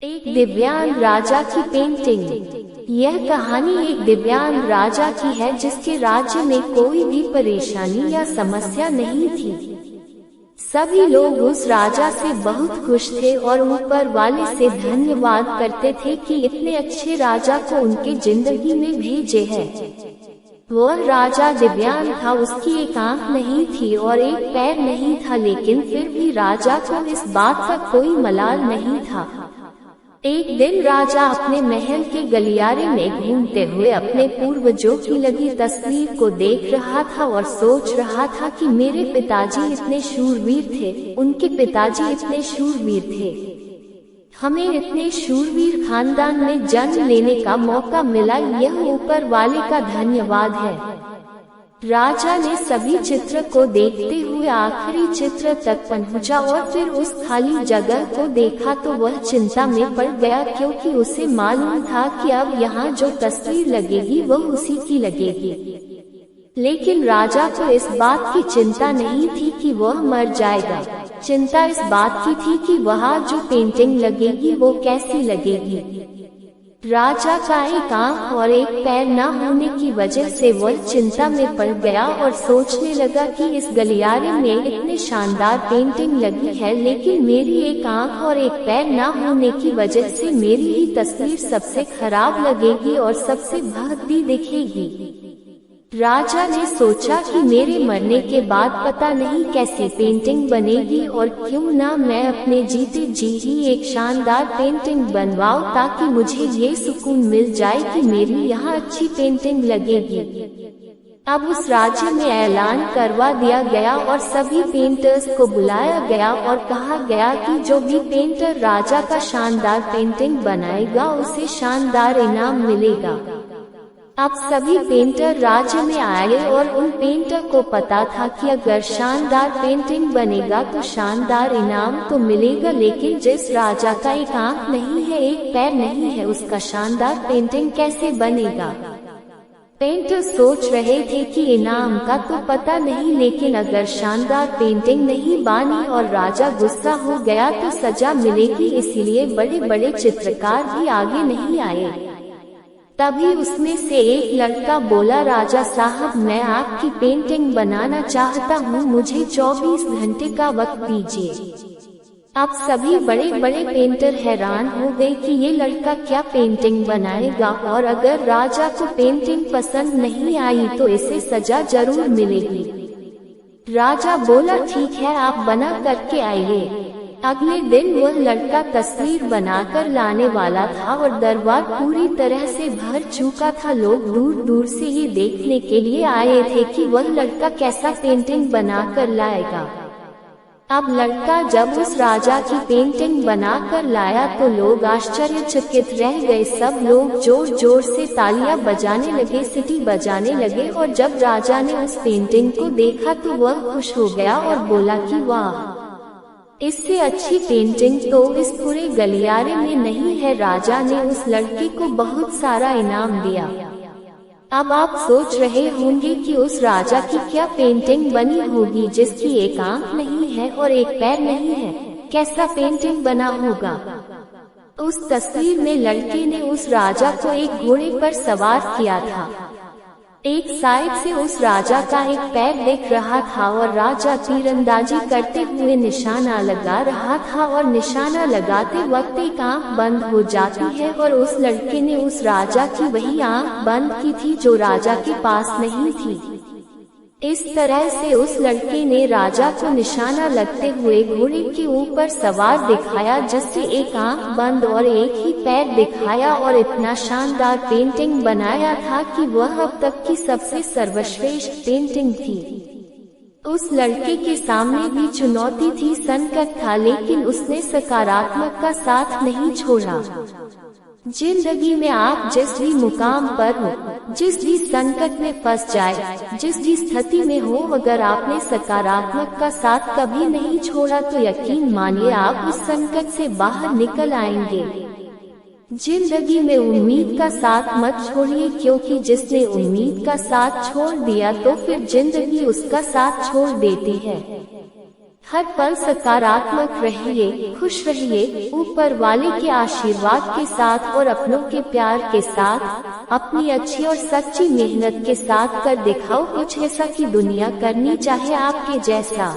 एक दिव्यांग राजा की पेंटिंग। यह कहानी एक दिव्यांग राजा की है जिसके राज्य में कोई भी परेशानी या समस्या नहीं थी। सभी लोग उस राजा से बहुत खुश थे और ऊपर वाले से धन्यवाद करते थे कि इतने अच्छे राजा को उनके जिंदगी में भेजे है। वह राजा दिव्यांग था, उसकी एक आंख नहीं थी और एक पैर नहीं था, लेकिन फिर भी राजा को इस बात का कोई मलाल नहीं था। एक दिन राजा अपने महल के गलियारे में घूमते हुए अपने पूर्वजों की लगी तस्वीर को देख रहा था और सोच रहा था कि मेरे पिताजी इतने शूरवीर थे, उनके पिताजी इतने शूरवीर थे, हमें इतने शूरवीर खानदान में जन्म लेने का मौका मिला, यह ऊपर वाले का धन्यवाद है। राजा ने सभी चित्र को देखते हुए आखिरी चित्र तक पहुंचा और फिर उस खाली जगह को देखा तो वह चिंता में पड़ गया, क्योंकि उसे मालूम था कि अब यहाँ जो तस्वीर लगेगी वह उसी की लगेगी। लेकिन राजा को इस बात की चिंता नहीं थी कि वह मर जाएगा। चिंता इस बात की थी कि वहाँ जो पेंटिंग लगेगी वो कैसी लगेगी। राजा का एक आंख और एक पैर न होने की वजह से वह चिंता में पड़ गया और सोचने लगा कि इस गलियारे में इतने शानदार पेंटिंग लगी है, लेकिन मेरी एक आंख और एक पैर न होने की वजह से मेरी ही तस्वीर सबसे खराब लगेगी और सबसे भद्दी दिखेगी। राजा ने सोचा कि मेरे मरने के बाद पता नहीं कैसी पेंटिंग बनेगी और क्यों ना मैं अपने जीते जी ही एक शानदार पेंटिंग बनवाऊं, ताकि मुझे ये सुकून मिल जाए कि मेरी यहाँ अच्छी पेंटिंग लगेगी। अब उस राज्य में ऐलान करवा दिया गया और सभी पेंटर्स को बुलाया गया और कहा गया कि जो भी पेंटर राजा का शानदार पेंटिंग बनाएगा उसे शानदार इनाम मिलेगा। अब सभी पेंटर राज्य में आए और उन पेंटर को पता था कि अगर शानदार पेंटिंग बनेगा तो शानदार इनाम तो मिलेगा, लेकिन जिस राजा का एक आंख नहीं है, एक पैर नहीं है, उसका शानदार पेंटिंग कैसे बनेगा। पेंटर सोच रहे थे कि इनाम का तो पता नहीं, लेकिन अगर शानदार पेंटिंग नहीं बनी और राजा गुस्सा हो गया तो सजा मिलेगी, इसलिए बड़े बड़े चित्रकार भी आगे नहीं आए। तभी उसमें से एक लड़का बोला, राजा साहब, मैं आपकी पेंटिंग बनाना चाहता हूँ, मुझे 24 घंटे का वक्त दीजिए। अब सभी बड़े बड़े पेंटर हैरान हो गए कि ये लड़का क्या पेंटिंग बनाएगा, और अगर राजा को पेंटिंग पसंद नहीं आई तो इसे सजा जरूर मिलेगी। राजा बोला, ठीक है, आप बना करके आइए। अगले दिन वह लड़का तस्वीर बनाकर लाने वाला था और दरबार पूरी तरह से भर चुका था। लोग दूर दूर से ये देखने के लिए आए थे कि वह लड़का कैसा पेंटिंग बनाकर लाएगा। अब लड़का जब उस राजा की पेंटिंग बनाकर लाया तो लोग आश्चर्यचकित रह गए। सब लोग जोर जोर से तालियां बजाने लगे, सीटी बजाने लगे, और जब राजा ने उस पेंटिंग को देखा तो वह खुश हो गया और बोला कि वाह, इससे अच्छी पेंटिंग तो इस पूरे गलियारे में नहीं है। राजा ने उस लड़के को बहुत सारा इनाम दिया। अब आप सोच रहे होंगे कि उस राजा की क्या पेंटिंग बनी होगी जिसकी एक आंख नहीं है और एक पैर नहीं है, कैसा पेंटिंग बना होगा। उस तस्वीर में लड़के ने उस राजा को एक घोड़े पर सवार किया था। एक साइड से उस राजा का एक पैर दिख रहा था और राजा तीरंदाजी करते हुए निशाना लगा रहा था, और निशाना लगाते वक्त एक आंख बंद हो जाती है और उस लड़के ने उस राजा की वही आंख बंद की थी जो राजा के पास नहीं थी। इस तरह से उस लड़के ने राजा को निशाना लगते हुए घोड़े के ऊपर सवार दिखाया, जिससे एक आंख बंद और एक ही पैर दिखाया, और इतना शानदार पेंटिंग बनाया था कि वह अब तक की सबसे सर्वश्रेष्ठ पेंटिंग थी। उस लड़के के सामने भी चुनौती थी, संकट था, लेकिन उसने सकारात्मक का साथ नहीं छोड़ा। जिंदगी में आप जिस भी मुकाम पर हो, जिस भी संकट में फंस जाए, जिस भी स्थिति में हो, अगर आपने सकारात्मक का साथ कभी नहीं छोड़ा तो यकीन मानिए आप उस संकट से बाहर निकल आएंगे। जिंदगी में उम्मीद का साथ मत छोड़िए, क्योंकि जिसने उम्मीद का साथ छोड़ दिया तो फिर जिंदगी उसका साथ छोड़ देती है। हर पल सकारात्मक रहिए, खुश रहिए, ऊपर वाले के आशीर्वाद के साथ और अपनों के प्यार के साथ, अपनी अच्छी और सच्ची मेहनत के साथ कर दिखाओ कुछ ऐसा कि दुनिया करनी चाहे आपके जैसा।